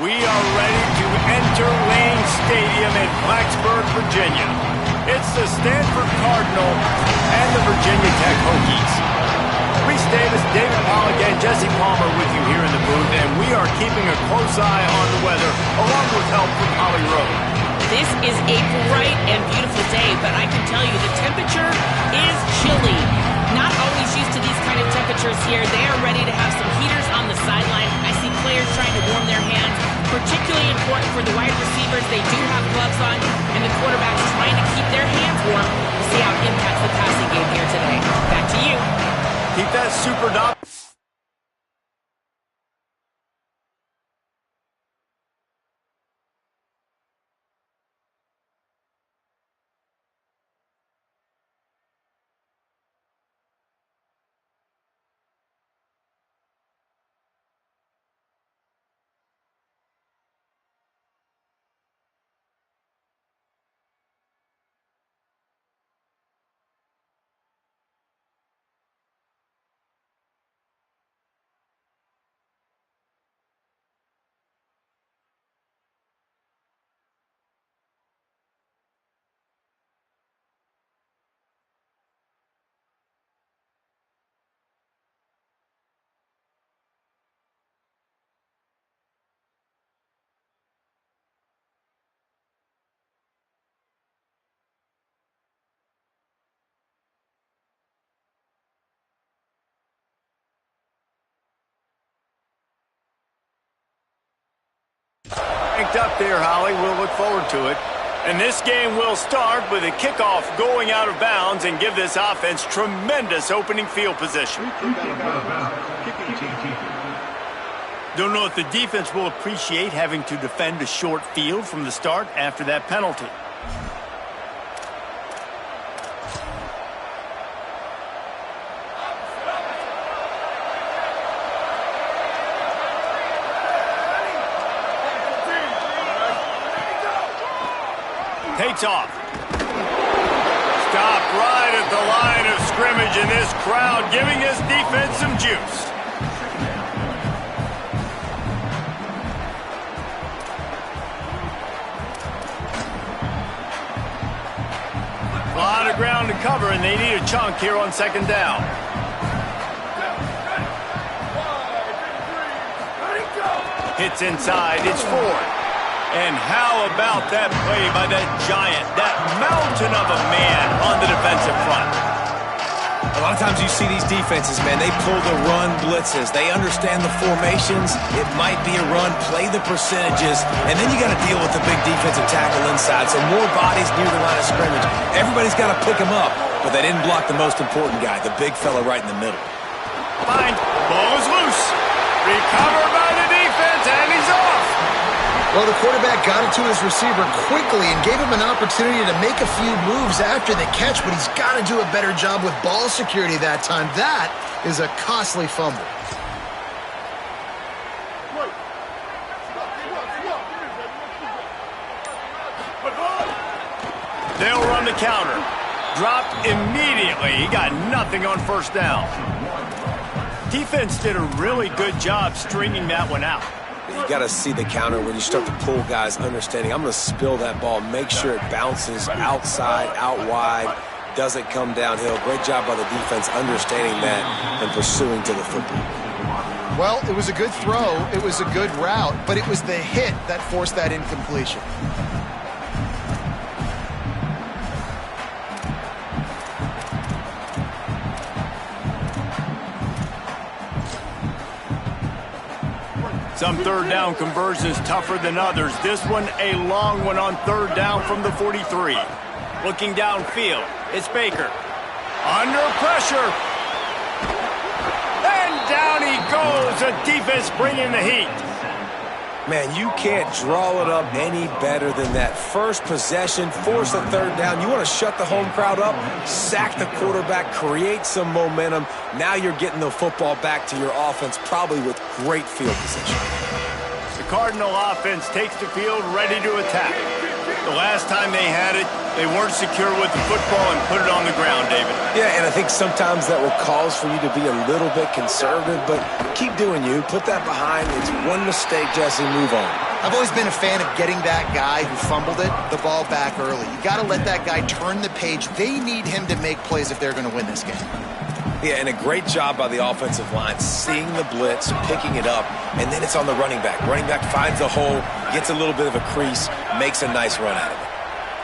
We are ready to enter Lane Stadium in Blacksburg, Virginia. It's the Stanford Cardinal and the Virginia Tech Hokies. Reese Davis, David Pollack, and Jesse Palmer with you here in the booth, and we are keeping a close eye on the weather, along with help from Holly Rowe. This is a bright and beautiful day, but I can tell you the temperature is chilly. Not always used to these kind of temperatures here. They are ready to have some heaters on the sideline. I see players trying to warm their hands. Particularly important for the wide receivers. They do have gloves on, and the quarterbacks trying to keep their hands warm to see how it impacts the passing game here today. Back to you. Keep that super dot. Ranked up there, Holly. We'll look forward to it. And this game will start with a kickoff going out of bounds and give this offense tremendous opening field position. Don't know if the defense will appreciate having to defend a short field from the start after that penalty. Takes off. Stopped right at the line of scrimmage, and this crowd giving this defense some juice. A lot of ground to cover, and they need a chunk here on second down. Hits inside. It's Ford. And how about that play by that giant, that mountain of a man on the defensive front? A lot of times you see these defenses, man, they pull the run blitzes. They understand the formations. It might be a run, play the percentages, and then you got to deal with the big defensive tackle inside. So more bodies near the line of scrimmage. Everybody's got to pick him up, but they didn't block the most important guy, the big fella right in the middle. Fine. Ball is loose. Recovered by the defense, and he's off. Well, the quarterback got it to his receiver quickly and gave him an opportunity to make a few moves after the catch, but he's got to do a better job with ball security that time. That is a costly fumble. They'll run the counter. Dropped immediately. He got nothing on first down. Defense did a really good job stringing that one out. You got to see the counter when you start to pull guys understanding. I'm going to spill that ball, make sure it bounces outside, out wide, doesn't come downhill. Great job by the defense understanding that and pursuing to the football. Well, it was a good throw. It was a good route, but it was the hit that forced that incompletion. Some third down conversions tougher than others. This one a long one on third down from the 43. Looking downfield, it's Baker. Under pressure. And down he goes. The defense bringing the heat. Man, you can't draw it up any better than that. First possession, force a third down. You want to shut the home crowd up, sack the quarterback, create some momentum. Now you're getting the football back to your offense, probably with great field position. The Cardinal offense takes the field ready to attack. The last time they had it, they weren't secure with the football and put it on the ground, David. Yeah, and I think sometimes that will cause for you to be a little bit conservative, but keep doing you. Put that behind. It's one mistake, Jesse, move on. I've always been a fan of getting that guy who fumbled the ball back early. You got to let that guy turn the page. They need him to make plays if they're going to win this game. Yeah, and a great job by the offensive line, seeing the blitz, picking it up, and then it's on the running back. Running back finds a hole, gets a little bit of a crease, makes a nice run out of it.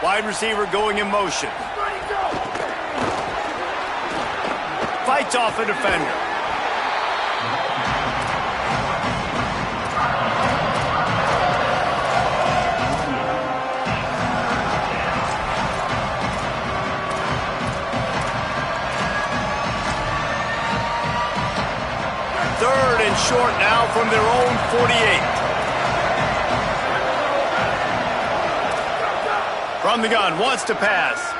Wide receiver going in motion. Fights off a defender. Third and short now from their own 48. From the gun, wants to pass.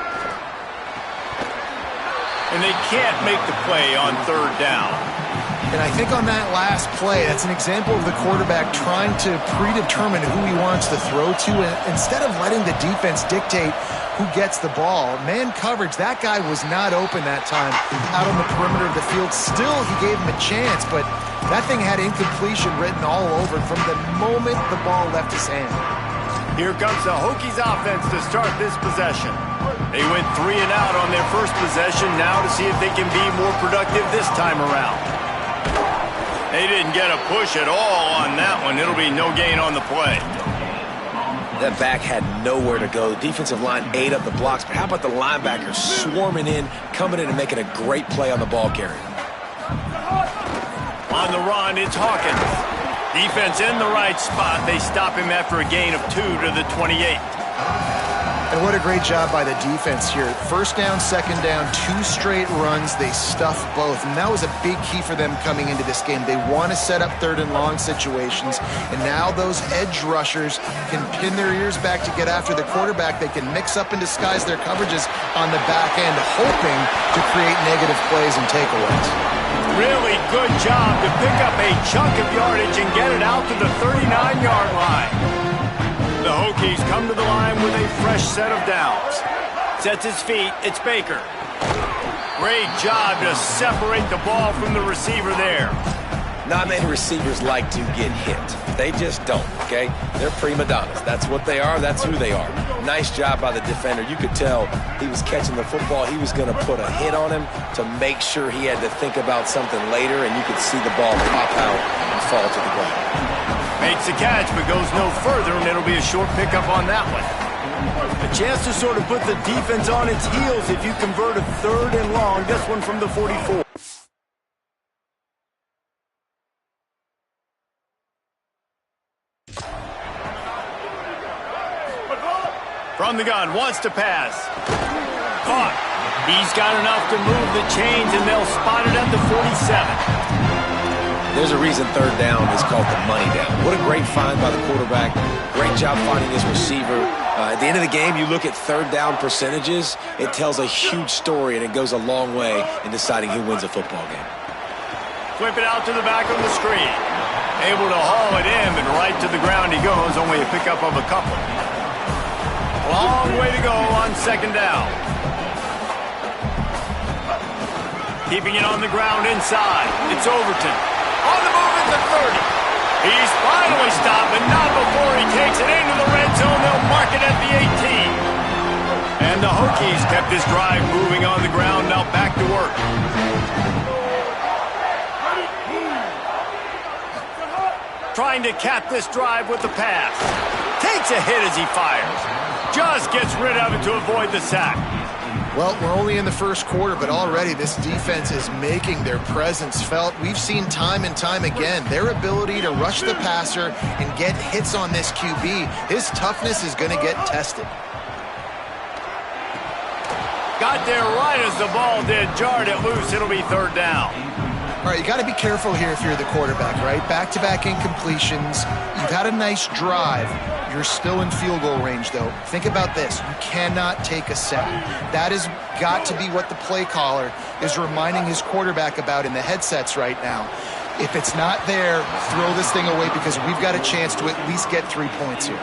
And they can't make the play on third down. And I think on that last play, that's an example of the quarterback trying to predetermine who he wants to throw to. And instead of letting the defense dictate who gets the ball, man coverage, that guy was not open that time out on the perimeter of the field. Still, he gave him a chance, but that thing had incompletion written all over it from the moment the ball left his hand. Here comes the Hokies offense to start this possession. They went 3 and out on their first possession, now to see if they can be more productive this time around. They didn't get a push at all on that one. It'll be no gain on the play. That back had nowhere to go. The defensive line ate up the blocks, but how about the linebackers swarming in, coming in and making a great play on the ball carrier? On the run, it's Hawkins. Defense in the right spot. They stop him after a gain of 2 to the 28. And what a great job by the defense here. First down, second down, 2 straight runs. They stuffed both. And that was a big key for them coming into this game. They want to set up third and long situations. And now those edge rushers can pin their ears back to get after the quarterback. They can mix up and disguise their coverages on the back end, hoping to create negative plays and takeaways. Really good job to pick up a chunk of yardage and get it out to the 39-yard line. The Hokies come to the line with a fresh set of downs. Sets his feet, it's Baker. Great job to separate the ball from the receiver there. Not many receivers like to get hit. They just don't, okay? They're prima donnas. That's what they are. That's who they are. Nice job by the defender. You could tell he was catching the football. He was going to put a hit on him to make sure he had to think about something later, and you could see the ball pop out and fall to the ground. Makes the catch, but goes no further, and it'll be a short pickup on that one. A chance to sort of put the defense on its heels if you convert a third and long. This one from the 44. From the gun, wants to pass. Caught. He's got enough to move the chains, and they'll spot it at the 47. There's a reason third down is called the money down. What a great find by the quarterback. Great job finding his receiver. At the end of the game, you look at third down percentages. It tells a huge story, and it goes a long way in deciding who wins a football game. Flip it out to the back of the screen. Able to haul it in, but right to the ground he goes. Only a pickup of a couple. Long way to go on second down. Keeping it on the ground inside. It's Overton. On the move at the 30. He's finally stopped, but not before he takes it into the red zone. They'll mark it at the 18. And the Hokies kept this drive moving on the ground. Now back to work. Trying to cap this drive with the pass. Takes a hit as he fires. Just gets rid of it to avoid the sack. Well, we're only in the first quarter, but already this defense is making their presence felt. We've seen time and time again their ability to rush the passer and get hits on this QB. His toughness is going to get tested. Got there right as the ball did. Jarred it loose. It'll be third down. All right, you got to be careful here if you're the quarterback, right? Back-to-back incompletions. You've had a nice drive. You're still in field goal range, though. Think about this. You cannot take a sack. That has got to be what the play caller is reminding his quarterback about in the headsets right now. If it's not there, throw this thing away because we've got a chance to at least get 3 points here.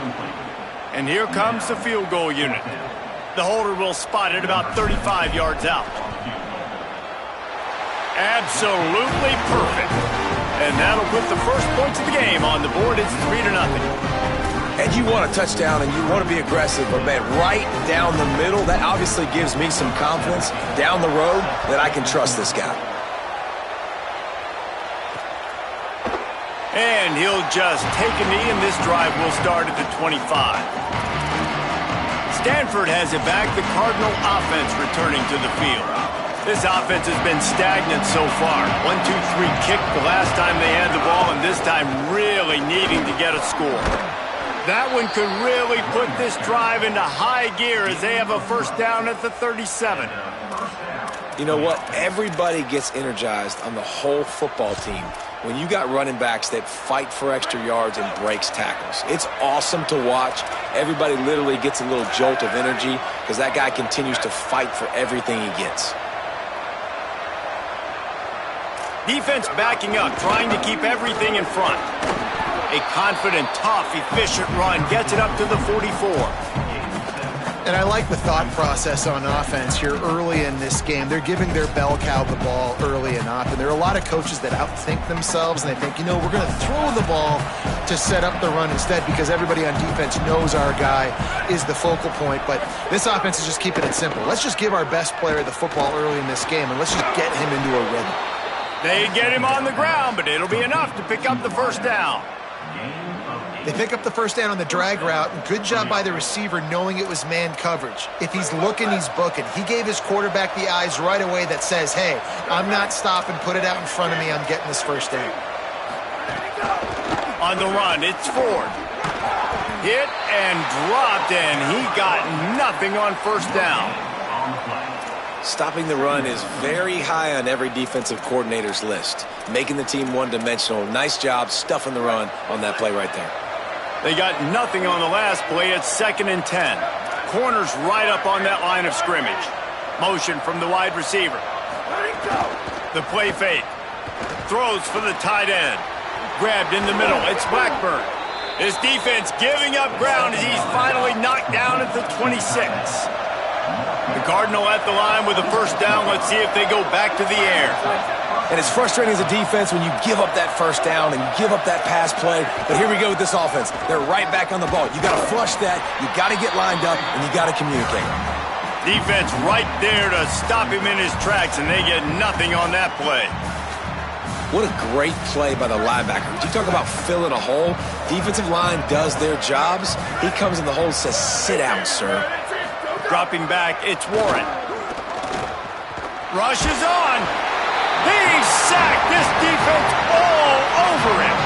And here comes the field goal unit. The holder will spot it about 35 yards out. Absolutely perfect. And that'll put the first points of the game on the board. It's 3-0. And you want a touchdown and you want to be aggressive, but man, right down the middle, that obviously gives me some confidence down the road that I can trust this guy. And he'll just take a knee, and this drive will start at the 25. Stanford has it back. The Cardinal offense returning to the field. This offense has been stagnant so far. 1-2-3 kick the last time they had the ball, and this time really needing to get a score. That one could really put this drive into high gear as they have a first down at the 37. You know what? Everybody gets energized on the whole football team when you got running backs that fight for extra yards and breaks tackles. It's awesome to watch. Everybody literally gets a little jolt of energy because that guy continues to fight for everything he gets. Defense backing up, trying to keep everything in front. A confident, tough, efficient run gets it up to the 44. And I like the thought process on offense here early in this game. They're giving their bell cow the ball early and often. There are a lot of coaches that outthink themselves, and they think, you know, we're going to throw the ball to set up the run instead because everybody on defense knows our guy is the focal point. But this offense is just keeping it simple. Let's just give our best player the football early in this game, and let's just get him into a rhythm. They get him on the ground, but it'll be enough to pick up the first down. They pick up the first down on the drag route. Good job by the receiver knowing it was man coverage. If he's looking, he's booking. He gave his quarterback the eyes right away that says, hey, I'm not stopping. Put it out in front of me. I'm getting this first down. On the run, it's Ford. Hit and dropped, and he got nothing on first down. Stopping the run is very high on every defensive coordinator's list. Making the team one-dimensional. Nice job stuffing the run on that play right there. They got nothing on the last play. It's 2nd and 10. Corners right up on that line of scrimmage. Motion from the wide receiver. The play fake. Throws for the tight end. Grabbed in the middle. It's Blackburn. His defense giving up ground as he's finally knocked down at the 26. The Cardinal at the line with a first down. Let's see if they go back to the air. And it's frustrating as a defense when you give up that first down and you give up that pass play. But here we go with this offense. They're right back on the ball. You got to flush that. You got to get lined up, and you got to communicate. Defense right there to stop him in his tracks, and they get nothing on that play. What a great play by the linebacker. You talk about filling a hole. Defensive line does their jobs. He comes in the hole and says, sit down, sir. Dropping back, it's Warren. Rush is on. He's sacked. This defense all over him.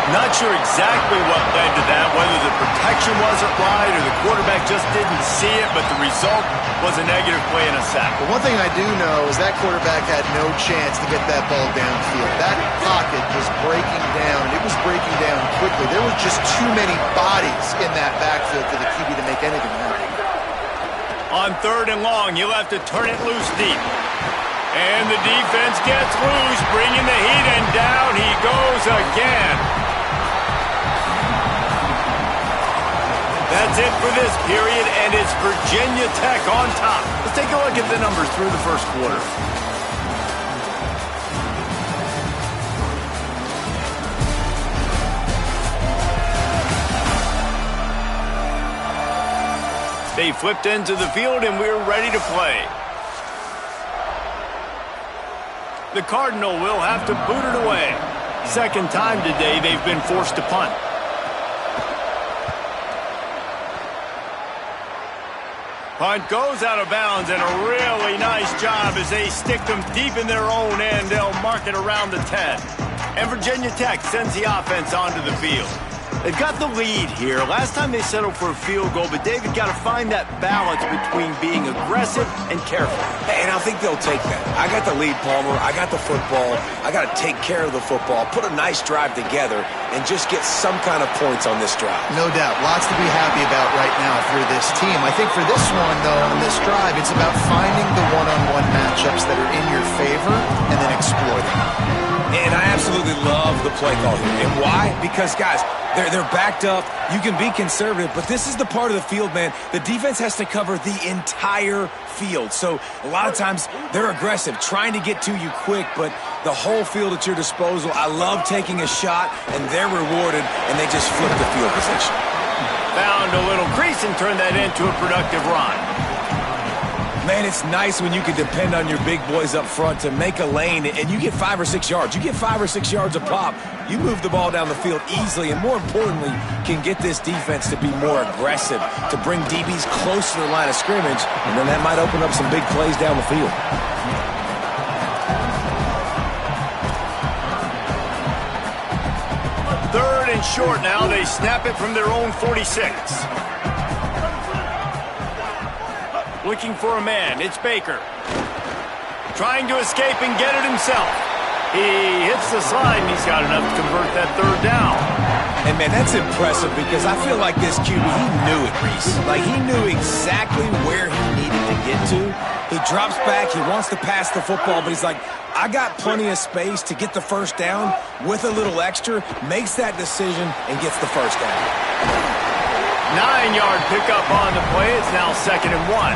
Not sure exactly what led to that, whether the protection wasn't right or the quarterback just didn't see it, but the result was a negative play and a sack. But one thing I do know is that quarterback had no chance to get that ball downfield. That pocket was breaking down. It was breaking down quickly. There was just too many bodies in that backfield for the QB to make anything happen. On 3rd and long, you'll have to turn it loose deep. And the defense gets loose, bringing the heat, and down he goes again. That's it for this period, and it's Virginia Tech on top. Let's take a look at the numbers through the first quarter. They flipped into the field, and we're ready to play. The Cardinal will have to boot it away. Second time today they've been forced to punt. Punt goes out of bounds, and a really nice job as they stick them deep in their own end. They'll mark it around the 10. And Virginia Tech sends the offense onto the field. They've got the lead here. Last time they settled for a field goal, but David got to find that balance between being aggressive and careful. And I think they'll take that. I got the lead, Palmer. I got the football. I got to take care of the football, put a nice drive together, and just get some kind of points on this drive. No doubt. Lots to be happy about right now for this team. I think for this one, though, on this drive, it's about finding the one-on-one matchups that are in your favor and then exploiting them. And I absolutely love the play call here. And why? Because, guys, they're backed up. You can be conservative, but this is the part of the field, man. The defense has to cover the entire field. So a lot of times they're aggressive, trying to get to you quick, but the whole field at your disposal. I love taking a shot, and they're rewarded, and they just flip the field position. Found a little crease and turned that into a productive run. Man, it's nice when you can depend on your big boys up front to make a lane, and you get 5 or 6 yards. You get 5 or 6 yards a pop. You move the ball down the field easily, and more importantly, can get this defense to be more aggressive, to bring DBs close to the line of scrimmage, and then that might open up some big plays down the field. Third and short now. They snap it from their own 46. Looking for a man. It's Baker. Trying to escape and get it himself. He hits the slide, and he's got enough to convert that third down. And, man, that's impressive because I feel like this QB, he knew it, Reese. Like, he knew exactly where he needed to get to. He drops back. He wants to pass the football, but he's like, I got plenty of space to get the first down with a little extra, makes that decision, and gets the first down. 9-yard pickup on the play. It's now 2nd and 1.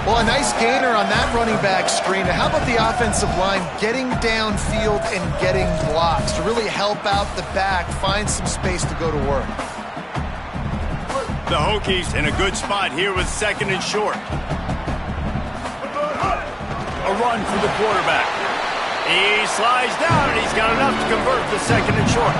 Well, a nice gainer on that running back screen. How about the offensive line getting downfield and getting blocks to really help out the back, find some space to go to work? The Hokies in a good spot here with 2nd and short. A run for the quarterback. He slides down, and he's got enough to convert the 2nd and short.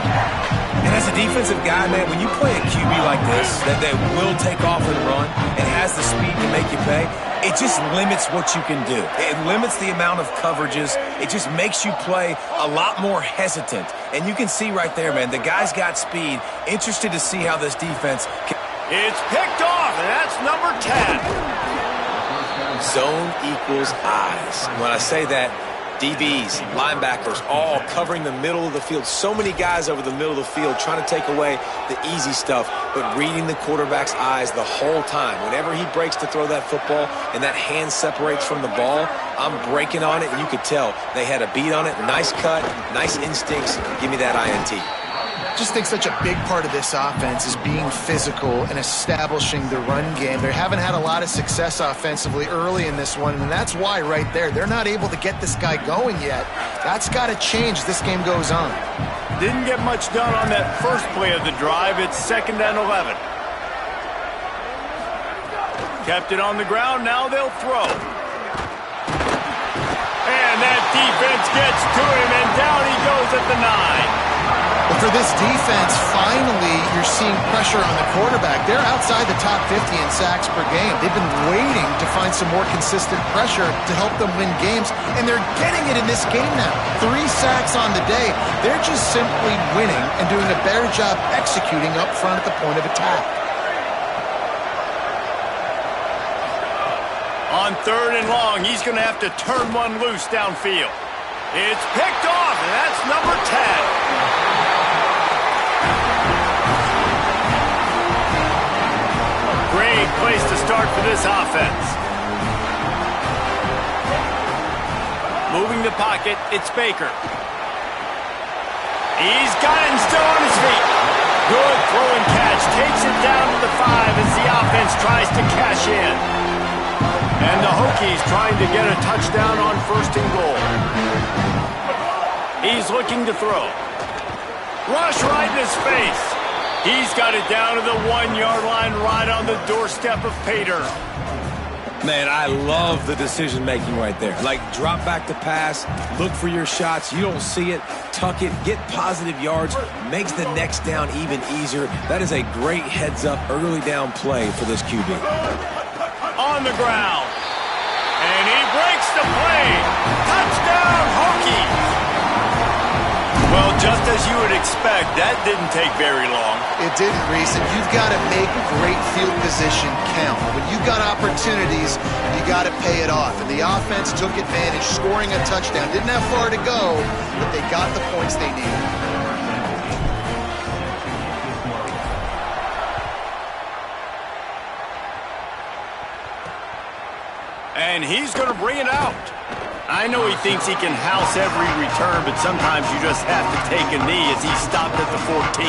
And as a defensive guy, man, when you play a QB like this, that will take off and run and has the speed to make you pay, it just limits what you can do. It limits the amount of coverages. It just makes you play a lot more hesitant. And you can see right there, man, the guy's got speed. Interested to see how this defense can. It's picked off, and that's number 10. Zone equals eyes. When I say that, DBs, linebackers, all covering the middle of the field. So many guys over the middle of the field trying to take away the easy stuff, but reading the quarterback's eyes the whole time. Whenever he breaks to throw that football and that hand separates from the ball, I'm breaking on it, and you could tell they had a beat on it. Nice cut, nice instincts. Give me that INT. Just think such a big part of this offense is being physical and establishing the run game. They haven't had a lot of success offensively early in this one, and that's why right there, they're not able to get this guy going yet. That's got to change as this game goes on. Didn't get much done on that first play of the drive. It's 2nd and 11. Kept it on the ground. Now they'll throw. And that defense gets to him, and down he goes at the 9. But for this defense, finally, you're seeing pressure on the quarterback. They're outside the top 50 in sacks per game. They've been waiting to find some more consistent pressure to help them win games, and they're getting it in this game now. 3 sacks on the day. They're just simply winning and doing a better job executing up front at the point of attack. On 3rd and long, he's going to have to turn one loose downfield. It's picked off, and that's number 10. Great place to start for this offense. Moving the pocket, it's Baker. He's got it and still on his feet. Good throw and catch. Takes it down to the 5 as the offense tries to cash in. And the Hokies trying to get a touchdown on 1st and goal. He's looking to throw. Rush right in his face. He's got it down to the 1-yard line right on the doorstep of Pater. Man, I love the decision-making right there. Like, drop back to pass, look for your shots. You don't see it, tuck it, get positive yards, makes the next down even easier. That is a great heads-up early down play for this QB. On the ground. And he breaks the play. Touchdown, Hokies. Well, just as you would expect, that didn't take very long. It didn't, Reese, and you've got to make great field position count. When you've got opportunities, you got to pay it off. And the offense took advantage, scoring a touchdown. Didn't have far to go, but they got the points they needed. And he's going to bring it out. I know he thinks he can house every return, but sometimes you just have to take a knee as he stopped at the 14.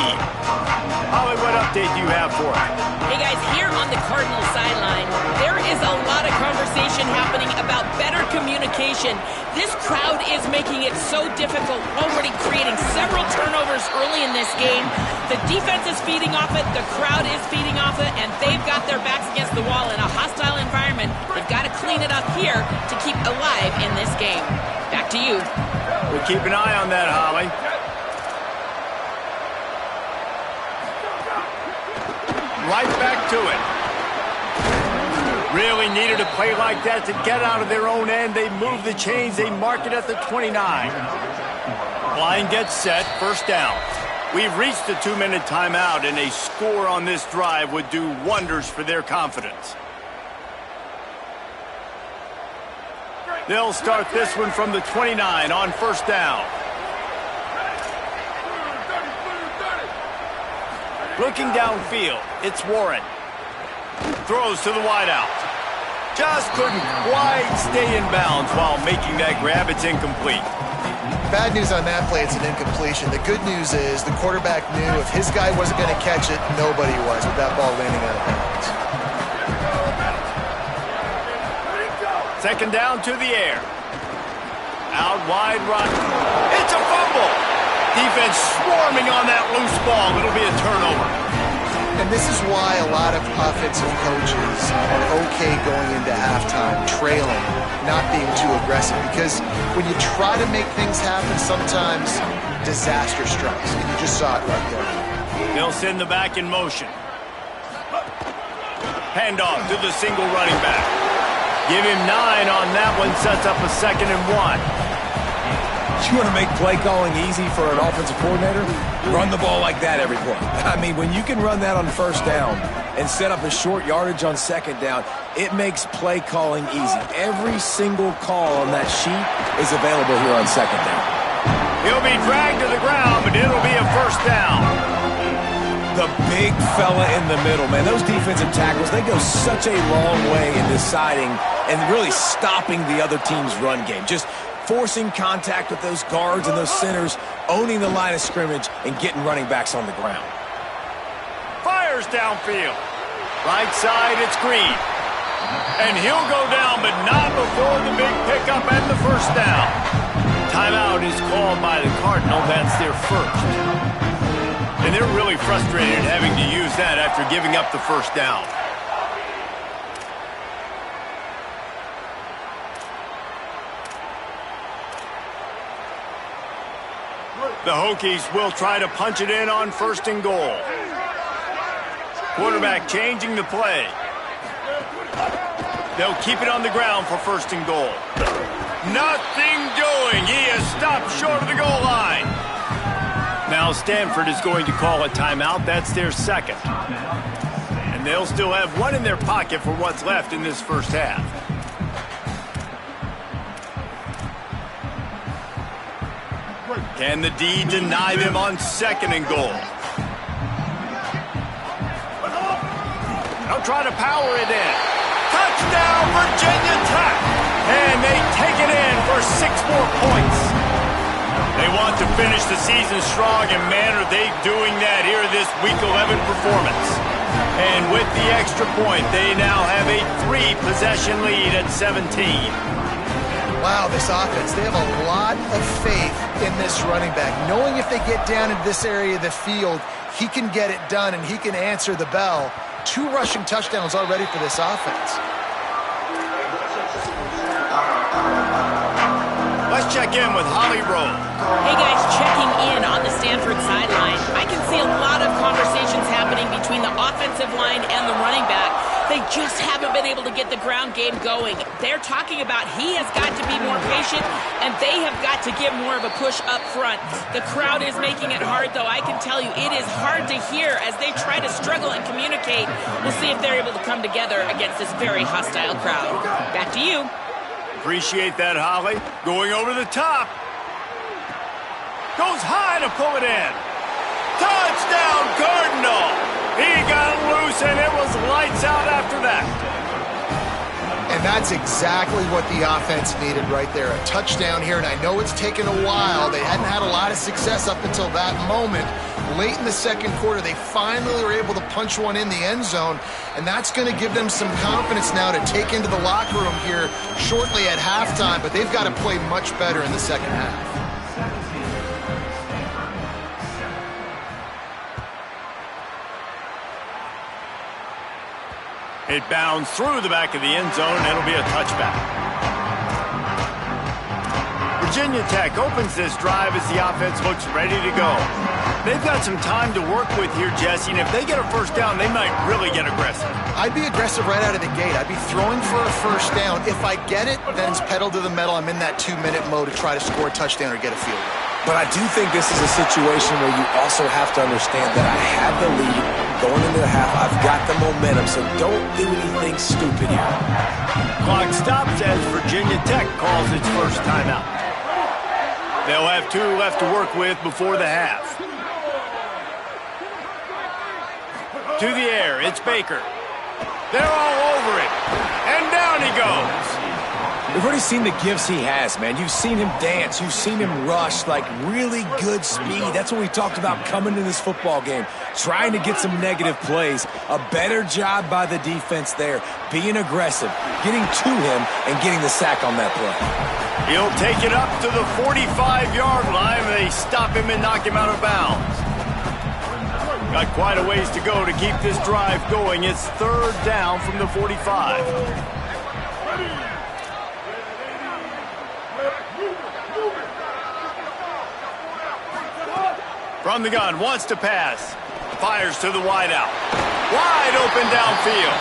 Holly, what update do you have for us? Hey guys, here on the Cardinals sideline, there is a lot of conversation happening about better communication. This crowd is making it so difficult, already creating several turnovers early in this game. The defense is feeding off it, the crowd is feeding off it, and they've got their backs against the wall in a hostile environment. They've got to clean it up here to keep alive in this game. Back to you. We'll keep an eye on that, Holly. Right back to it. Really needed a play like that to get out of their own end. They move the chains. They mark it at the 29. Line gets set. First down. We've reached the 2-minute timeout, and a score on this drive would do wonders for their confidence. They'll start this one from the 29 on first down. Looking downfield, it's Warren. Throws to the wideout. Just couldn't quite stay in bounds while making that grab. It's incomplete. Bad news on that play, it's an incompletion. The good news is the quarterback knew if his guy wasn't going to catch it, nobody was with that ball landing out of bounds. Second down to the air. Out wide run. It's a fumble. Defense swarming on that loose ball. It'll be a turnover. And this is why a lot of offensive coaches are okay going into halftime, trailing, not being too aggressive. Because when you try to make things happen, sometimes disaster strikes. And you just saw it right there. They'll send the back in motion. Handoff to the single running back. Give him 9 on that one. Sets up a 2nd and 1. You want to make play calling easy for an offensive coordinator? Run the ball like that every play. I mean, when you can run that on first down and set up a short yardage on second down, it makes play calling easy. Every single call on that sheet is available here on second down. He'll be dragged to the ground, but it'll be a first down. The big fella in the middle, man. Those defensive tackles, they go such a long way in deciding and really stopping the other team's run game. Just forcing contact with those guards and those centers, owning the line of scrimmage, and getting running backs on the ground. Fires downfield. Right side, it's Green. And he'll go down, but not before the big pickup and the first down. Timeout is called by the Cardinal. That's their first. And they're really frustrated having to use that after giving up the first down. The Hokies will try to punch it in on first and goal. Quarterback changing the play. They'll keep it on the ground for first and goal. Nothing doing. He is stopped short of the goal line. Now Stanford is going to call a timeout. That's their second. And they'll still have one in their pocket for what's left in this first half. Can the D deny them on second and goal? They'll try to power it in. Touchdown, Virginia Tech! And they take it in for 6 more points. They want to finish the season strong, and man, are they doing that here this Week 11 performance. And with the extra point, they now have a 3-possession lead at 17. Wow, this offense, they have a lot of faith in this running back, knowing if they get down into this area of the field, he can get it done and he can answer the bell. 2 rushing touchdowns already for this offense. Let's check in with Holly Rowe. Hey guys, checking in on the Stanford sideline. I can see a lot of conversations happening between the offensive line and the running back. They just haven't been able to get the ground game going. They're talking about he has got to be more patient, and they have got to get more of a push up front. The crowd is making it hard, though. I can tell you it is hard to hear as they try to struggle and communicate. We'll see if they're able to come together against this very hostile crowd. Back to you. Appreciate that, Holly. Going over the top. Goes high to pull it in. Touchdown, Cardinal! He got loose, and it was lights out after that. And And that's exactly what the offense needed right there. A touchdown here, and I know it's taken a while. They hadn't had a lot of success up until that moment. Late in the second quarter, they finally were able to punch one in the end zone, and that's going to give them some confidence now to take into the locker room here shortly at halftime, but they've got to play much better in the second half. It bounds through the back of the end zone, and it'll be a touchback. Virginia Tech opens this drive as the offense looks ready to go. They've got some time to work with here, Jesse, and if they get a first down, they might really get aggressive. I'd be aggressive right out of the gate. I'd be throwing for a first down. If I get it, then it's pedal to the metal. I'm in that 2-minute mode to try to score a touchdown or get a field goal. But I do think this is a situation where you also have to understand that I have the lead going into the half. I've got the momentum, so don't do anything stupid here. Clock stops as Virginia Tech calls its first timeout. They'll have 2 left to work with before the half. To the air, it's Baker. They're all over it, and down he goes. We've already seen the gifts he has, man. You've seen him dance. You've seen him rush, like really good speed. That's what we talked about coming to this football game, trying to get some negative plays. A better job by the defense there, being aggressive, getting to him, and getting the sack on that play. He'll take it up to the 45-yard line. They stop him and knock him out of bounds. Got quite a ways to go to keep this drive going. It's third down from the 45. From the gun, wants to pass. Fires to the wideout. Wide open downfield.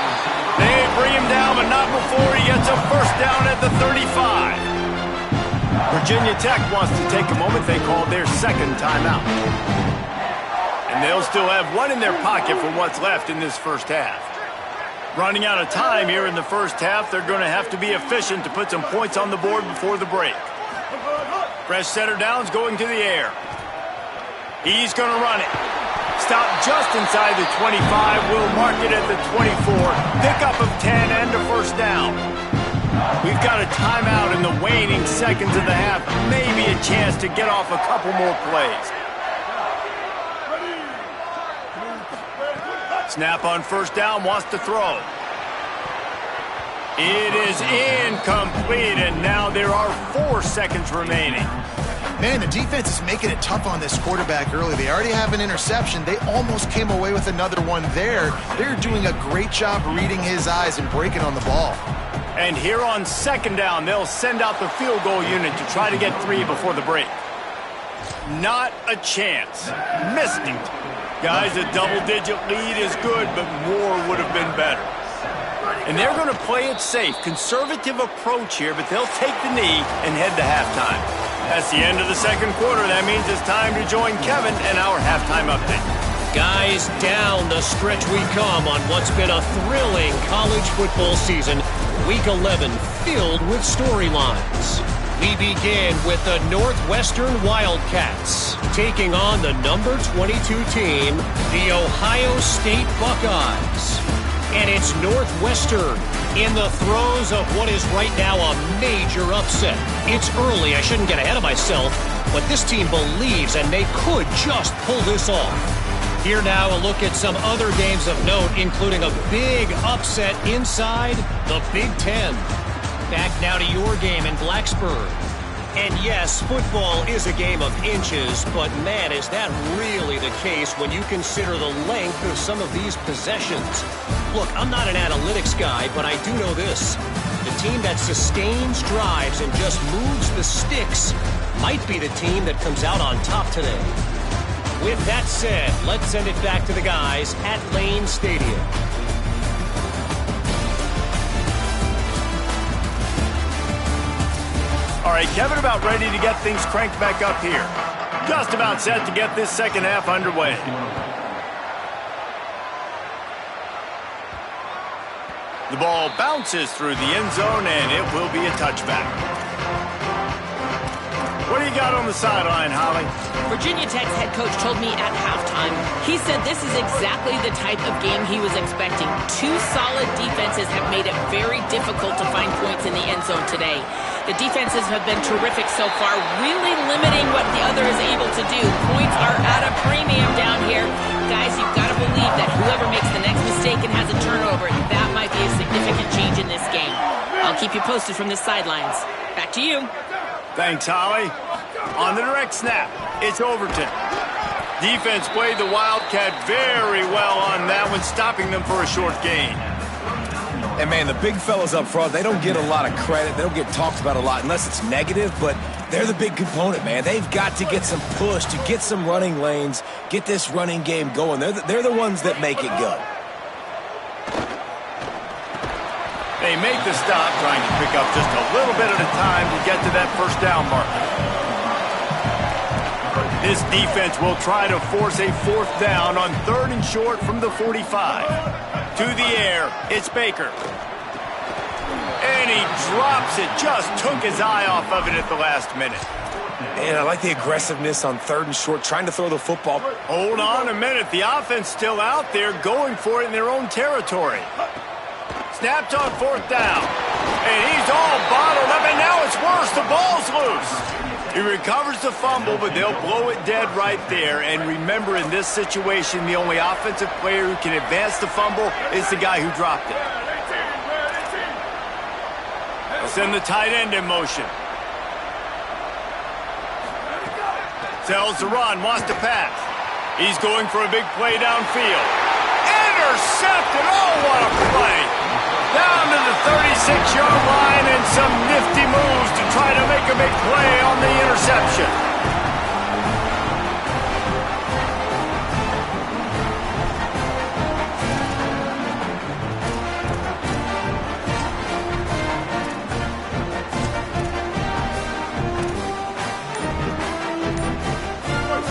They bring him down, but not before he gets a first down at the 35. Virginia Tech wants to take a moment. They called their second timeout. And they'll still have one in their pocket for what's left in this first half. Running out of time here in the first half, they're going to have to be efficient to put some points on the board before the break. Fresh setter downs going to the air. He's going to run it. Stop just inside the 25. We'll mark it at the 24. Pickup of 10 and a first down. We've got a timeout in the waning seconds of the half. Maybe a chance to get off a couple more plays. Snap on first down, wants to throw. It is incomplete, and now there are 4 seconds remaining. Man, the defense is making it tough on this quarterback early. They already have an interception. They almost came away with another one there. They're doing a great job reading his eyes and breaking on the ball. And here on second down, they'll send out the field goal unit to try to get 3 before the break. Not a chance. Missed it. Guys, a double-digit lead is good, but more would have been better. And they're going to play it safe. Conservative approach here, but they'll take the knee and head to halftime. That's the end of the second quarter. That means it's time to join Kevin and our halftime update. Guys, down the stretch we come on what's been a thrilling college football season. Week 11 filled with storylines. We begin with the Northwestern Wildcats taking on the number 22 team, the Ohio State Buckeyes. And it's Northwestern in the throes of what is right now a major upset. It's early, I shouldn't get ahead of myself, but this team believes and they could just pull this off. Here now, a look at some other games of note, including a big upset inside the Big Ten. Back now to your game in Blacksburg. And yes, football is a game of inches, but man, is that really the case when you consider the length of some of these possessions. Look, I'm not an analytics guy, but I do know this. The team that sustains drives and just moves the sticks might be the team that comes out on top today. With that said, let's send it back to the guys at Lane Stadium. All right, Kevin, about ready to get things cranked back up here. Just about set to get this second half underway. The ball bounces through the end zone, and it will be a touchback. What do you got on the sideline, Holly? Virginia Tech's head coach told me at halftime, he said this is exactly the type of game he was expecting. Two solid defenses have made it very difficult to find points in the end zone today. The defenses have been terrific so far, really limiting what the other is able to do. Points are at a premium down here. Guys, you've got to believe that whoever makes the next mistake and has a turnover, that might be a significant change in this game. I'll keep you posted from the sidelines. Back to you. Thanks, Holly. On the direct snap, it's Overton. Defense played the Wildcat very well on that one, stopping them for a short gain. And, man, the big fellas up front, they don't get a lot of credit. They don't get talked about a lot unless it's negative, but they're the big component, man. They've got to get some push, to get some running lanes, get this running game going. They're the ones that make it go. They make the stop, trying to pick up just a little bit at a time to get to that first down marker. This defense will try to force a fourth down on 3rd and short from the 45. To the air, it's Baker. And he drops it, just took his eye off of it at the last minute. And I like the aggressiveness on 3rd and short, trying to throw the football. Hold on a minute, the offense still out there going for it in their own territory. Snapped on 4th down. And he's all bottled up, and now it's worse. The ball's loose. He recovers the fumble, but they'll blow it dead right there. And remember, in this situation, the only offensive player who can advance the fumble is the guy who dropped it. They'll send the tight end in motion. Tells the run, wants to pass. He's going for a big play downfield. Intercepted! Oh, what a play! Down to the 36-yard line and some nifty moves to try to make a big play on the interception.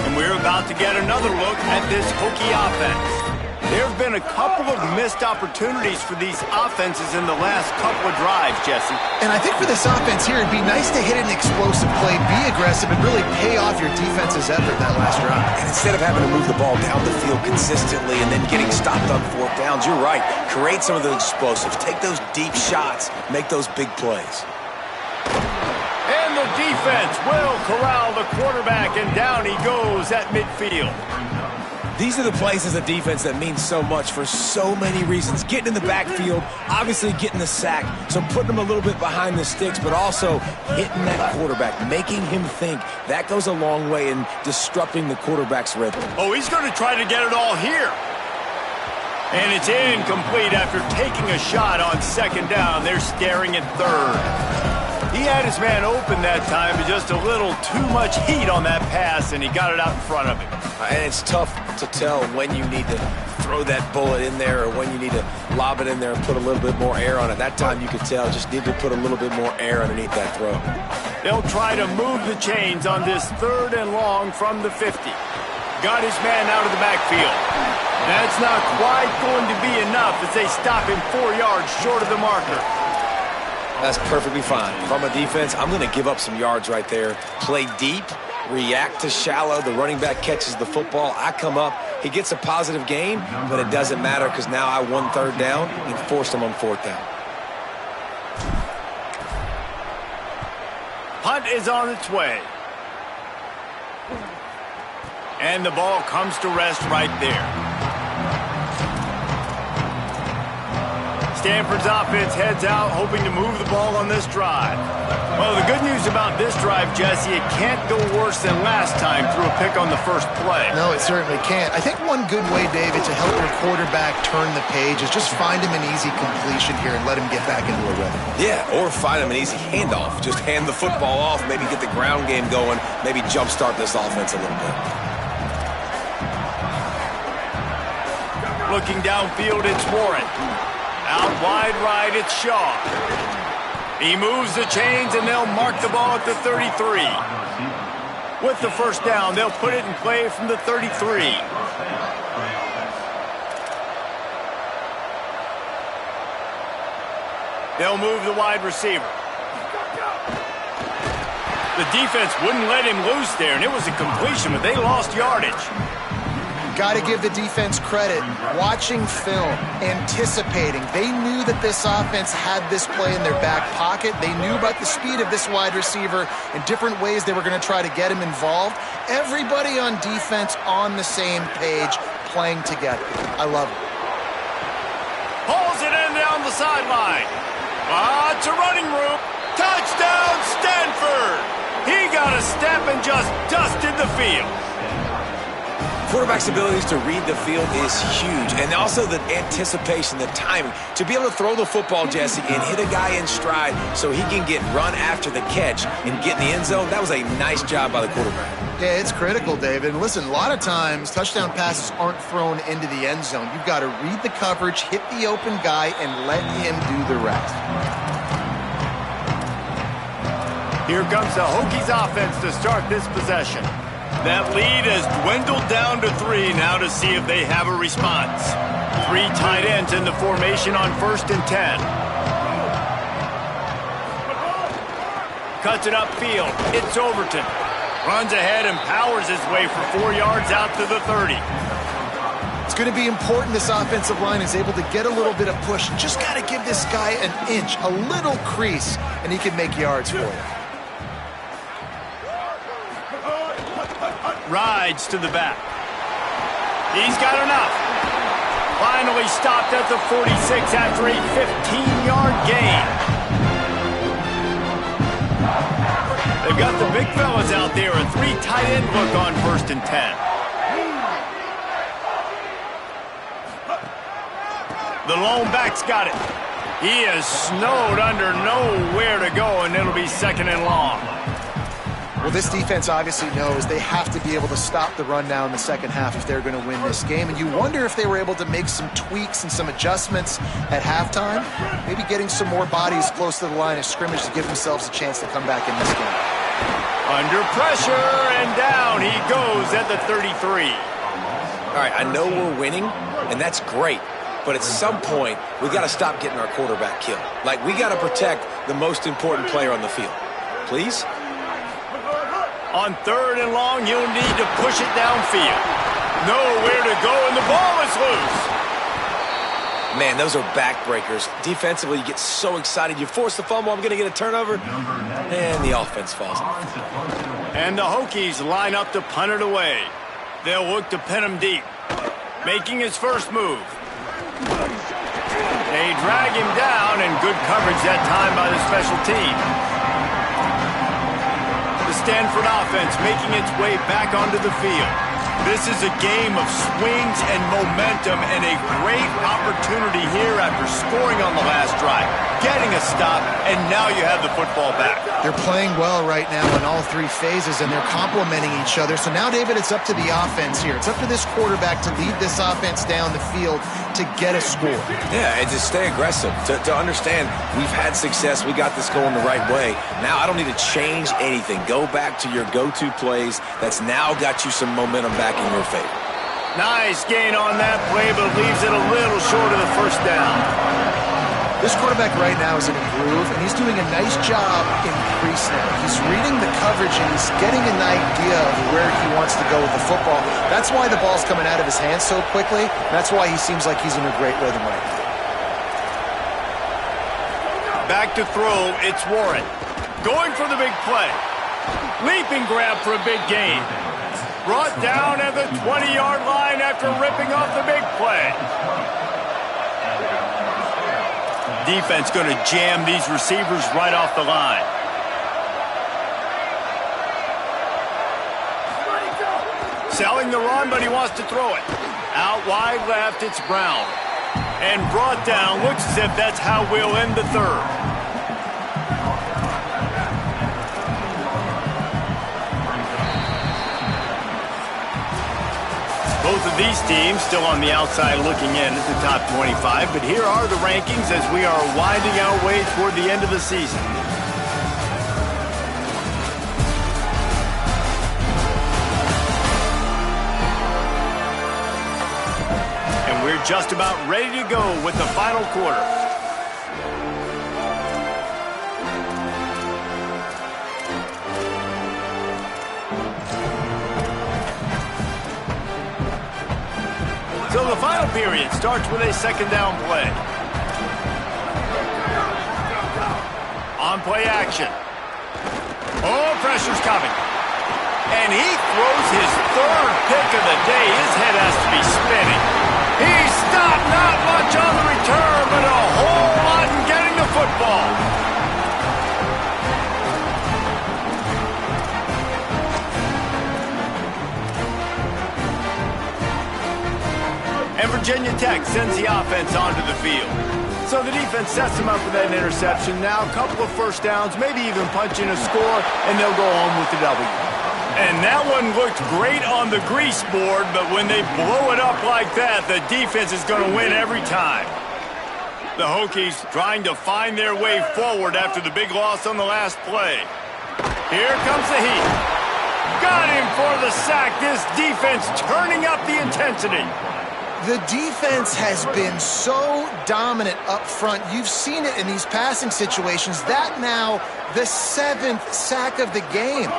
And we're about to get another look at this Hokie offense. There have been a couple of missed opportunities for these offenses in the last couple of drives, Jesse. And I think for this offense here, it'd be nice to hit an explosive play, be aggressive, and really pay off your defense's effort that last drive. And instead of having to move the ball down the field consistently and then getting stopped on 4th downs, you're right. Create some of those explosives. Take those deep shots. Make those big plays. And the defense will corral the quarterback, and down he goes at midfield. These are the plays as a defense that mean so much for so many reasons. Getting in the backfield, obviously getting the sack, so putting them a little bit behind the sticks, but also hitting that quarterback, making him think. That goes a long way in disrupting the quarterback's rhythm. Oh, he's going to try to get it all here. And it's incomplete after taking a shot on 2nd down. They're staring at 3rd. He had his man open that time, but just a little too much heat on that pass, and he got it out in front of him. And it's tough to tell when you need to throw that bullet in there or when you need to lob it in there and put a little bit more air on it. That time you could tell, just need to put a little bit more air underneath that throw. They'll try to move the chains on this 3rd and long from the 50. Got his man out of the backfield. That's not quite going to be enough as they stop him 4 yards short of the marker. That's perfectly fine. If I'm a defense, I'm going to give up some yards right there. Play deep, react to shallow. The running back catches the football. I come up. He gets a positive gain, but it doesn't matter because now I won 3rd down and forced him on 4th down. Punt is on its way. And the ball comes to rest right there. Stanford's offense heads out, hoping to move the ball on this drive. Well, the good news about this drive, Jesse, it can't go worse than last time through a pick on the first play. No, it certainly can't. I think one good way, David, to help your quarterback turn the page is just find him an easy completion here and let him get back into a rhythm. Yeah, or find him an easy handoff. Just hand the football off, maybe get the ground game going, maybe jumpstart this offense a little bit. Looking downfield, it's Warren. Out wide right, it's Shaw. He moves the chains, and they'll mark the ball at the 33. With the first down, they'll put it in play from the 33. They'll move the wide receiver. The defense wouldn't let him loose there, and it was a completion, but they lost yardage. Got to give the defense credit. Watching film, anticipating. They knew that this offense had this play in their back pocket. They knew about the speed of this wide receiver and different ways they were going to try to get him involved. Everybody on defense on the same page, playing together. I love it. Pulls it in down the sideline. Lots of running room. Touchdown, Stanford! He got a step and just dusted the field. Quarterback's abilities to read the field is huge, and also the anticipation, the timing. To be able to throw the football, Jesse, and hit a guy in stride so he can get run after the catch and get in the end zone, that was a nice job by the quarterback. Yeah, it's critical, David. And listen, a lot of times touchdown passes aren't thrown into the end zone. You've got to read the coverage, hit the open guy, and let him do the rest. Here comes the Hokies offense to start this possession. That lead has dwindled down to 3 now to see if they have a response. 3 tight ends in the formation on 1st and 10. Cuts it upfield. It's Overton. Runs ahead and powers his way for 4 yards out to the 30. It's going to be important this offensive line is able to get a little bit of push. Just got to give this guy an inch, a little crease, and he can make yards for you. Rides to the back. He's got enough. Finally stopped at the 46 after a 15-yard gain. They've got the big fellas out there. A 3 tight end look on 1st and 10. The lone back's got it. He is snowed under, nowhere to go, and it'll be 2nd and long. Well, this defense obviously knows they have to be able to stop the run now in the second half if they're going to win this game. And you wonder if they were able to make some tweaks and some adjustments at halftime, maybe getting some more bodies close to the line of scrimmage to give themselves a chance to come back in this game. Under pressure, and down he goes at the 33. All right, I know we're winning, and that's great. But at some point, we got to stop getting our quarterback killed. Like, we got to protect the most important player on the field. Please? On 3rd and long, you'll need to push it downfield. Nowhere to go, and the ball is loose. Man, those are backbreakers. Defensively, you get so excited. You force the fumble, I'm going to get a turnover, and the offense falls off. And the Hokies line up to punt it away. They'll look to pin him deep. Making his first move. They drag him down, and good coverage that time by the special team. The Stanford offense making its way back onto the field. This is a game of swings and momentum, and a great opportunity here after scoring on the last drive, getting a stop, and now you have the football back. They're playing well right now in all 3 phases, and they're complementing each other. So now, David, it's up to the offense here. It's up to this quarterback to lead this offense down the field to get a score. Yeah, and to stay aggressive, to understand we've had success, we got this going the right way. Now I don't need to change anything. Go back to your go-to plays. That's now got you some momentum back in your favor. Nice gain on that play, but leaves it a little short of the 1st down. This quarterback right now is in a groove, and he's doing a nice job in crease now. He's reading the coverage, and he's getting an idea of where he wants to go with the football. That's why the ball's coming out of his hands so quickly. That's why he seems like he's in a great rhythm right now. Back to throw, it's Warren. Going for the big play. Leaping grab for a big gain. Brought down at the 20-yard line after ripping off the big play. Defense going to jam these receivers right off the line. Selling the run, but he wants to throw it. Out wide left, it's Brown. And brought down, looks as if that's how we'll end the 3rd. Both of these teams still on the outside looking in at the top 25, but here are the rankings as we are winding our way toward the end of the season. And we're just about ready to go with the final quarter. So the final period starts with a second down play. On play action. Oh, pressure's coming. And he throws his third pick of the day. His head has to be spinning. He stopped, not much on the return, but a whole lot in getting the football. And Virginia Tech sends the offense onto the field. So the defense sets them up for that interception. Now a couple of first downs, maybe even punch in a score, and they'll go home with the W. And that one looked great on the grease board, but when they blow it up like that, the defense is going to win every time. The Hokies trying to find their way forward after the big loss on the last play. Here comes the heat. Got him for the sack. This defense turning up the intensity. The defense has been so dominant up front. You've seen it in these passing situations. That now the 7th sack of the game.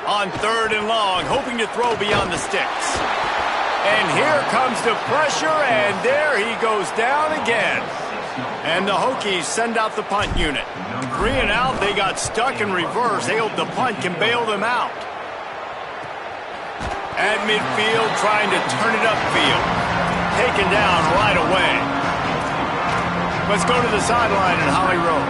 On 3rd and long, hoping to throw beyond the sticks. And here comes the pressure, and there he goes down again. And the Hokies send out the punt unit. 3 and out, they got stuck in reverse. They hope the punt can bail them out. At midfield, trying to turn it upfield. Taken down right away. Let's go to the sideline in Holly Rowe.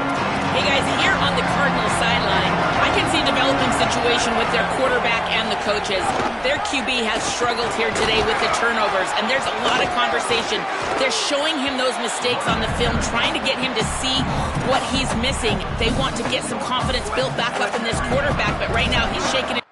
Hey guys, here on the Cardinals sideline, I can see a developing situation with their quarterback and the coaches. Their QB has struggled here today with the turnovers, and there's a lot of conversation. They're showing him those mistakes on the film, trying to get him to see what he's missing. They want to get some confidence built back up in this quarterback, but right now he's shaking it.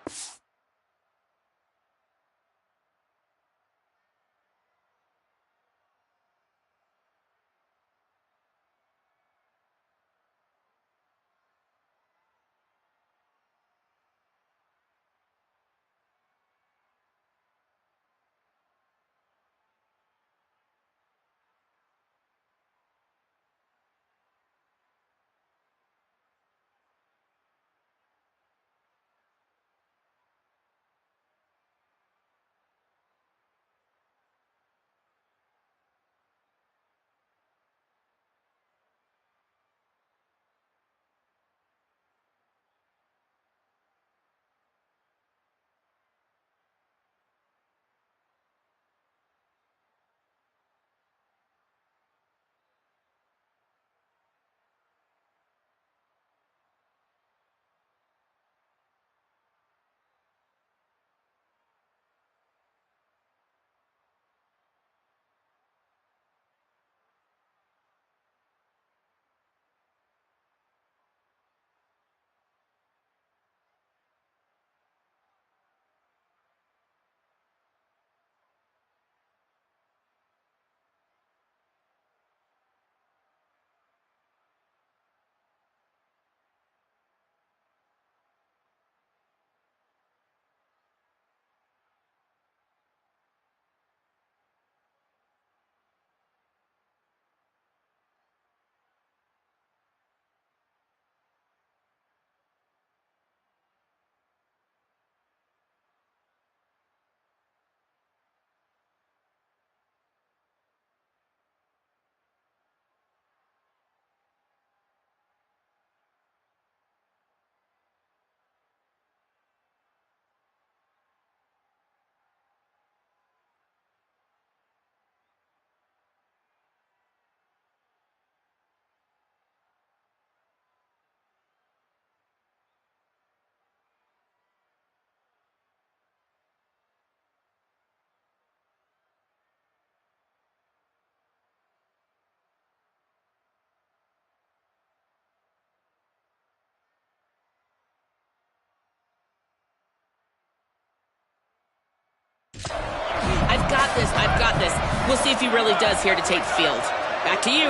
I've got this. We'll see if he really does here to take the field. Back to you.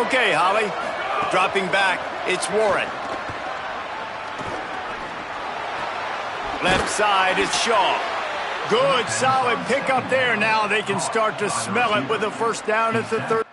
Okay, Holly. Dropping back, it's Warren. Left side is Shaw. Good, solid pickup there. Now they can start to smell it with a first down at the 3rd.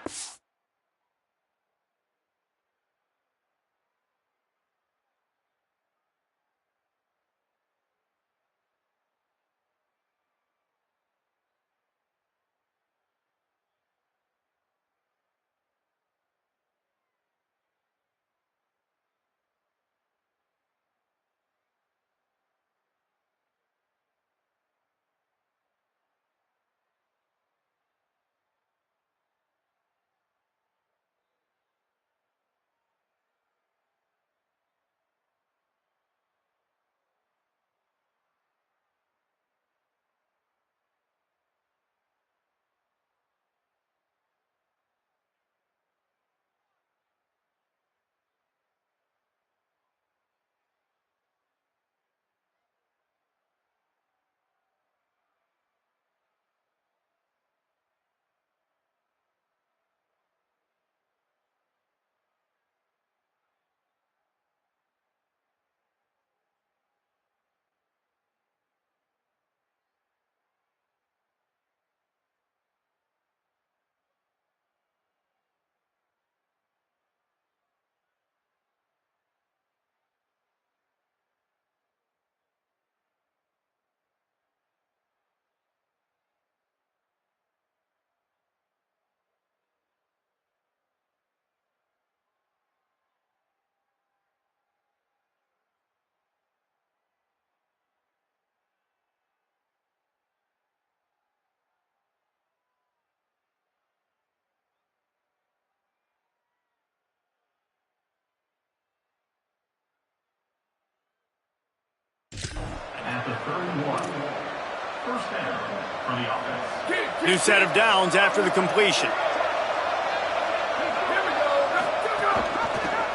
New set of downs after the completion.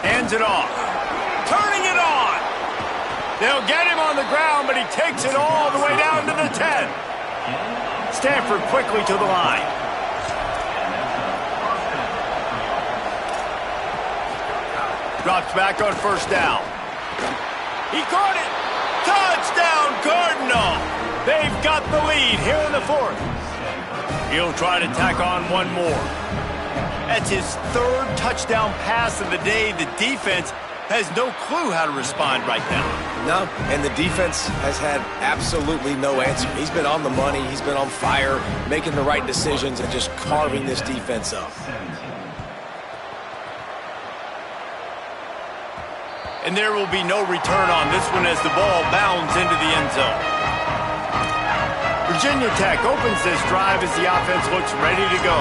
Hands it off. Turning it on. They'll get him on the ground, but he takes it all the way down to the 10. Stanford quickly to the line. Drops back on first down. He caught it. Touchdown, Cardinal. They've got the lead here in the fourth. He'll try to tack on one more. That's his third touchdown pass of the day. The defense has no clue how to respond right now. No, and the defense has had absolutely no answer. He's been on the money. He's been on fire, making the right decisions and just carving this defense up. And there will be no return on this one as the ball bounds into the end zone. Virginia Tech opens this drive as the offense looks ready to go.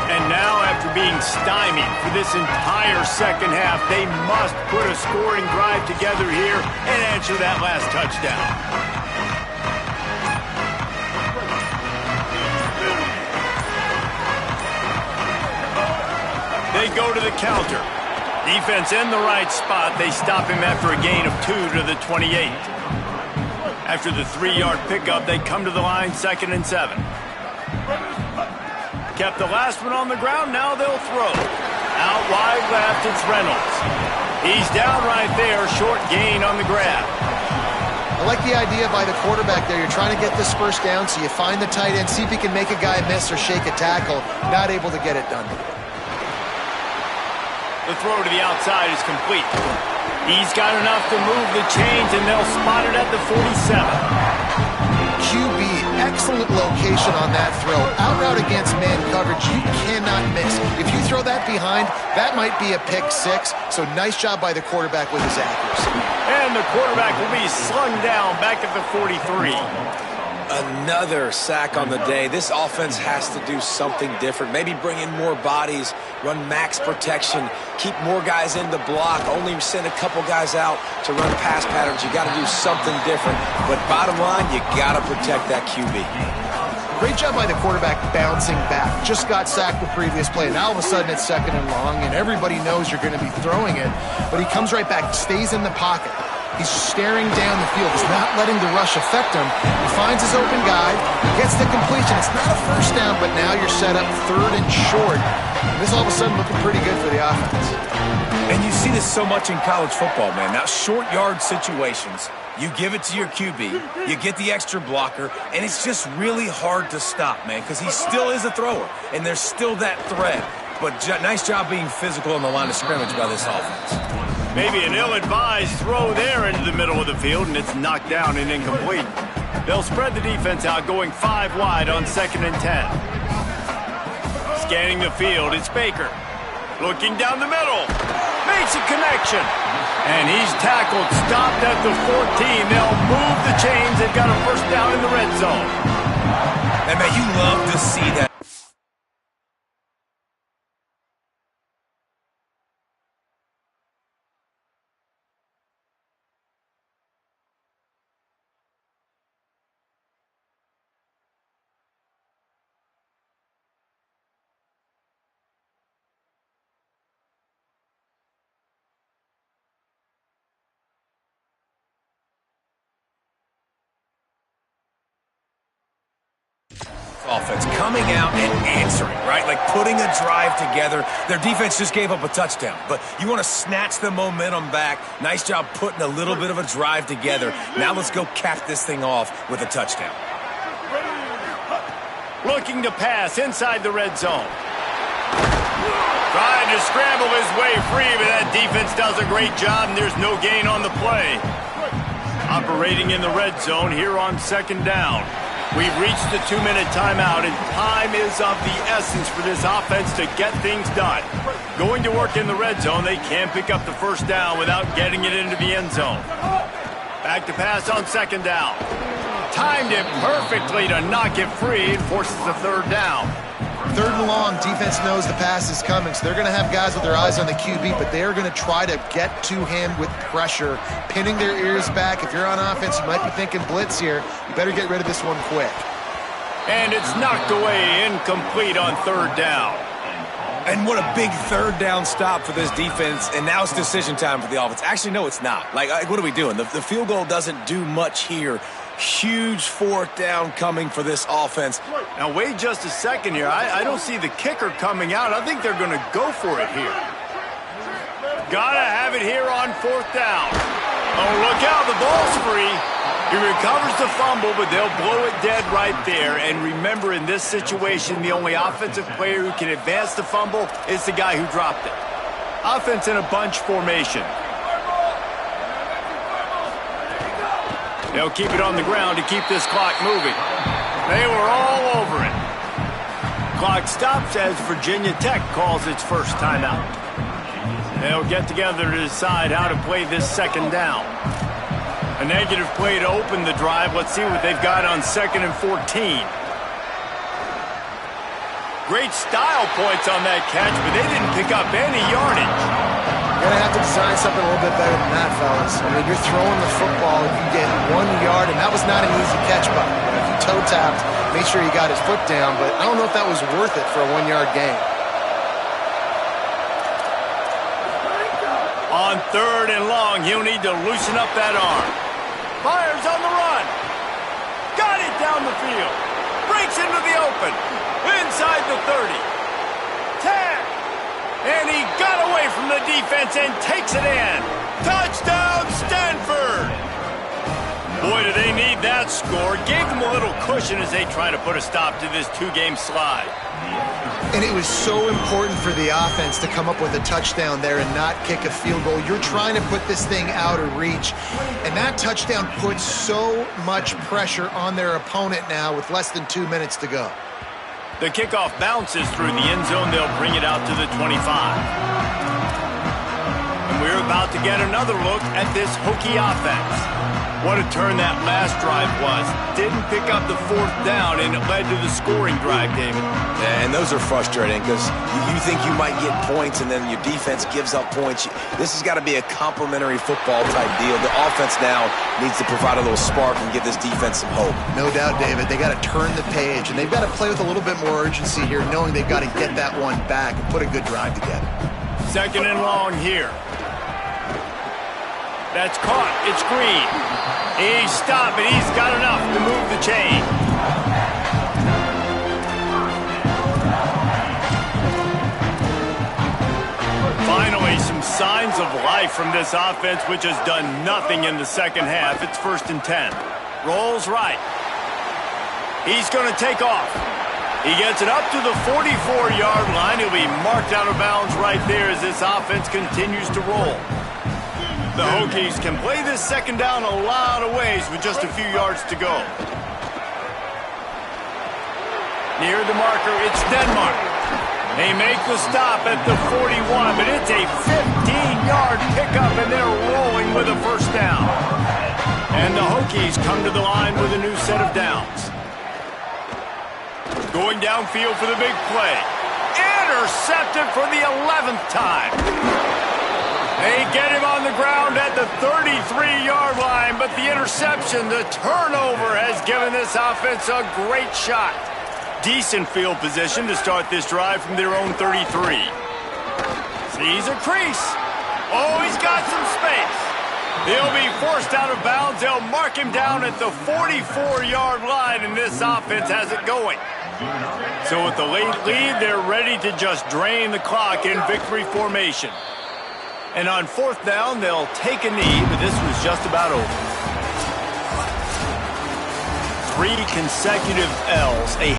And now, after being stymied for this entire second half, they must put a scoring drive together here and answer that last touchdown. They go to the counter. Defense in the right spot. They stop him after a gain of 2 to the 28. After the 3-yard pickup, they come to the line, 2nd and 7. Kept the last one on the ground, now they'll throw. Out wide left, it's Reynolds. He's down right there, short gain on the grab. I like the idea by the quarterback there. You're trying to get this first down, so you find the tight end, see if he can make a guy miss or shake a tackle. Not able to get it done. The throw to the outside is complete. He's got enough to move the chains, and they'll spot it at the 47. QB, excellent location on that throw. Out route against man coverage, you cannot miss. If you throw that behind, that might be a pick 6. So nice job by the quarterback with his accuracy. And the quarterback will be slung down back at the 43. Another sack on the day. This offense has to do something different. Maybe bring in more bodies, run max protection, keep more guys in the block, only send a couple guys out to run pass patterns. You got to do something different. But bottom line, you got to protect that QB. Great job by the quarterback bouncing back. Just got sacked the previous play. Now all of a sudden it's 2nd and long, and everybody knows you're going to be throwing it. But he comes right back, stays in the pocket. He's staring down the field. He's not letting the rush affect him. He finds his open guy. He gets the completion. It's not a first down, but now you're set up 3rd and short. And this all of a sudden looking pretty good for the offense. And you see this so much in college football, man. Now, short yard situations, you give it to your QB, you get the extra blocker, and it's just really hard to stop, man, because he still is a thrower, and there's still that threat. But nice job being physical on the line of scrimmage by this offense. Maybe an ill-advised throw there into the middle of the field, and it's knocked down and incomplete. They'll spread the defense out, going 5 wide on 2nd and 10. Scanning the field, it's Baker. Looking down the middle. Makes a connection. And he's tackled, stopped at the 14. They'll move the chains. They've got a first down in the red zone. And, man, you love to see that. Offense coming out and answering, right? Like putting a drive together. Their defense just gave up a touchdown, but you want to snatch the momentum back. Nice job putting a little bit of a drive together. Now let's go cap this thing off with a touchdown. Looking to pass inside the red zone. Trying to scramble his way free, but that defense does a great job, and there's no gain on the play. Operating in the red zone here on 2nd down. We've reached the 2-minute timeout, and time is of the essence for this offense to get things done. Going to work in the red zone, they can't pick up the first down without getting it into the end zone. Back to pass on 2nd down. Timed it perfectly to knock it free and forces the 3rd down. Third and long, defense knows the pass is coming, so they're going to have guys with their eyes on the QB, but they're going to try to get to him with pressure, pinning their ears back. If you're on offense, you might be thinking blitz here. You better get rid of this one quick. And it's knocked away, incomplete on third down. And what a big third down stop for this defense, and now it's decision time for the offense. Actually, no, it's not. Like what are we doing? The field goal doesn't do much here. Huge fourth down coming for this offense. Now, wait just a second here. I don't see the kicker coming out. I think they're going to go for it here. Gotta have it here on fourth down. Oh, look out, the ball's free. He recovers the fumble, but they'll blow it dead right there. And remember, in this situation, the only offensive player who can advance the fumble is the guy who dropped it. Offense in a bunch formation. They'll keep it on the ground to keep this clock moving. They were all over it. Clock stops as Virginia Tech calls its first timeout. They'll get together to decide how to play this second down. A negative play to open the drive. Let's see what they've got on 2nd and 14. Great style points on that catch, but they didn't pick up any yardage. You're going to have to design something a little bit better than that, fellas. I mean, you're throwing the football, if you get 1 yard, and that was not an easy catch by him. If you toe-tapped, make sure he got his foot down, but I don't know if that was worth it for a 1 yard gain. On 3rd and long, he'll need to loosen up that arm. Fires on the run. Got it down the field. Breaks into the open. Inside the 30. 10. And he got away from the defense and takes it in. Touchdown, Stanford! Boy, do they need that score. Gave them a little cushion as they try to put a stop to this 2-game slide. And it was so important for the offense to come up with a touchdown there and not kick a field goal. You're trying to put this thing out of reach. And that touchdown puts so much pressure on their opponent now with less than 2 minutes to go. The kickoff bounces through the end zone. They'll bring it out to the 25. And we're about to get another look at this Hokie offense. What a turn that last drive was. Didn't pick up the fourth down, and it led to the scoring drive, David. Yeah, and those are frustrating because you think you might get points, and then your defense gives up points. This has got to be a complementary football-type deal. The offense now needs to provide a little spark and give this defense some hope. No doubt, David. They got to turn the page, and they've got to play with a little bit more urgency here, knowing they've got to get that one back and put a good drive together. 2nd and long here. That's caught. It's Green. He's stopped, and he's got enough to move the chain. Finally, some signs of life from this offense, which has done nothing in the second half. It's 1st and 10. Rolls right. He's going to take off. He gets it up to the 44-yard line. He'll be marked out of bounds right there as this offense continues to roll. The Hokies can play this second down a lot of ways with just a few yards to go. Near the marker, it's Denmark. They make the stop at the 41, but it's a 15-yard pickup, and they're rolling with a first down. And the Hokies come to the line with a new set of downs. Going downfield for the big play. Intercepted for the 11th time. They get him on the ground at the 33-yard line, but the interception, the turnover, has given this offense a great shot. Decent field position to start this drive from their own 33. Sees a crease. Oh, he's got some space. He'll be forced out of bounds. They'll mark him down at the 44-yard line, and this offense has it going. So with the late lead, they're ready to just drain the clock in victory formation. And on 4th down, they'll take a knee, but this was just about over. 3 consecutive L's, a